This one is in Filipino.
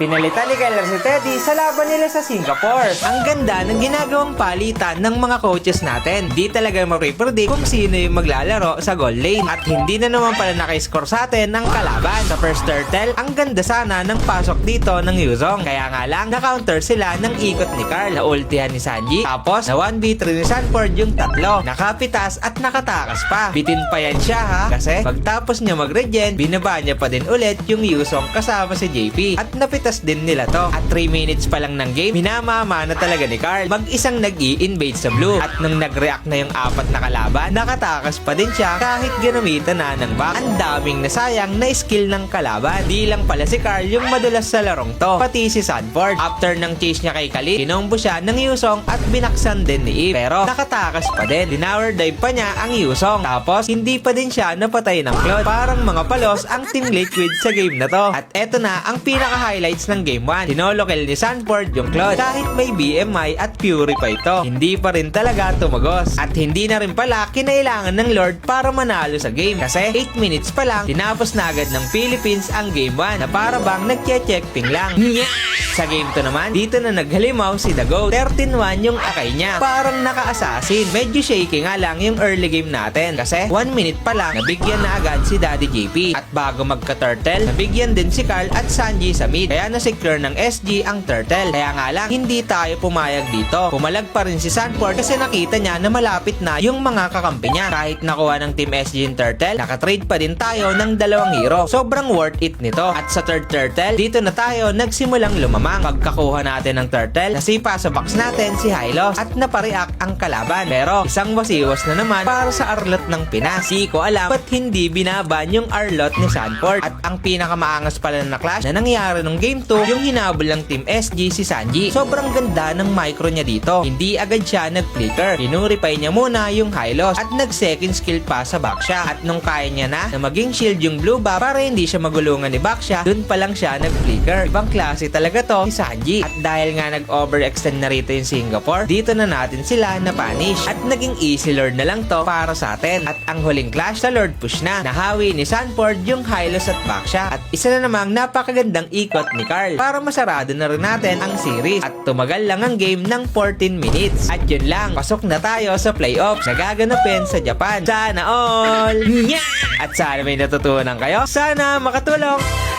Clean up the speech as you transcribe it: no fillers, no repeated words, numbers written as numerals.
Pinalitan ni Keller si Teddy sa laban nila sa Singapore. Ang ganda ng ginagawang palitan ng mga coaches natin. Di talaga mapipredict kung sino yung maglalaro sa goal lane. At hindi na naman pala nakiscore sa atin ng kalaban. Sa first turtle, ang ganda sana ng pasok dito ng Yuzong. Kaya nga lang, na-counter sila ng ikot ni Carl. Naultihan ni Sanji. Tapos, na 1v3 ni Sanford yung tatlo. Nakapitas at nakatakas pa. Bitin pa yan siya ha. Kasi, pagtapos niya mag-regen, binaba niya pa din ulit yung Yuzong kasama si JP. At napitas din nila to. At 3 minutes pa lang ng game, minamama na talaga ni Carl. Mag-isang nag-i-invade sa blue. At nung nag-react na yung 4 na kalaban, nakatakas pa din siya kahit ginamitan na ng back. Ang daming nasayang na skill ng kalaban. Di lang pala si Carl yung madulas sa larong to, pati si Sanford. After ng chase niya kay Khalid, kinombo siya ng Yuzong at binaksan din ni Eve. Pero nakatakas pa din. Dinower dive pa niya ang Yuzong. Tapos hindi pa din siya napatay ng Claude. Parang mga palos ang Team Liquid sa game na to. At eto na ang pinaka-highlights ng game 1. Sinolo kill ni Sanford yung Claude. Kahit may BMI at Fury pa ito, hindi pa rin talaga tumagos. At hindi na rin pala kinailangan ng Lord para manalo sa game. Kasi 8 minutes pa lang, tinapos na agad ng Philippines ang game 1 na para bang nagche-checkping lang. Sa game 2 naman, dito na naghalimaw si The Goat. 13-1 yung akay niya. Parang naka-assassin. Medyo shaky nga lang yung early game natin. Kasi 1 minute pa lang, nabigyan na agad si Daddy JP. At bago magka-turtle, nabigyan din si Carl at Sanji sa mid. Kaya na-secure ng SG ang turtle. Kaya nga lang, hindi tayo pumayag dito. Pumalag pa rin si Sanford kasi nakita niya na malapit na yung mga kakampi niya. Kahit nakuha ng Team SG yung turtle, nakatrade pa din tayo ng 2 hero. Sobrang worth it nito. At sa third turtle, dito na tayo nagsimulang lumamang. Pagkakuha natin ng turtle, nasipa sa box natin si Hylos at napareact ang kalaban. Pero isang wasiwas na naman para sa Arlot ng Pinas. Di ko alam ba't hindi binaban yung Arlot ni Sanford. At ang pinakamaangas pala na clash na nangyari nung game 2, yung hinabol ng Team SG si Sanji. Sobrang ganda ng micro niya dito. Hindi agad siya nag-flicker. Pinurify niya muna yung Hylos at nag-second skill pa sa Baksha. At nung kaya niya na maging shield yung blue buff para hindi siya magulungan ni Baksha, dun pa lang siya nag-flicker. Ibang klase talaga to si Sanji. At dahil nga nag-overextend na rito yung Singapore, dito na natin sila na-punish. At naging easy lord na lang to para sa atin. At ang huling clash sa lord push na. Nahawi ni Sanford yung Hylos at Baksha. At isa na namang napakagandang ikot ni Carl para masarado na rin natin ang series. At tumagal lang ang game ng 14 minutes. At yun lang, pasok na tayo sa playoffs na gaganapin sa Japan. Sana all! At sana may natutunan kayo. Sana makatulong.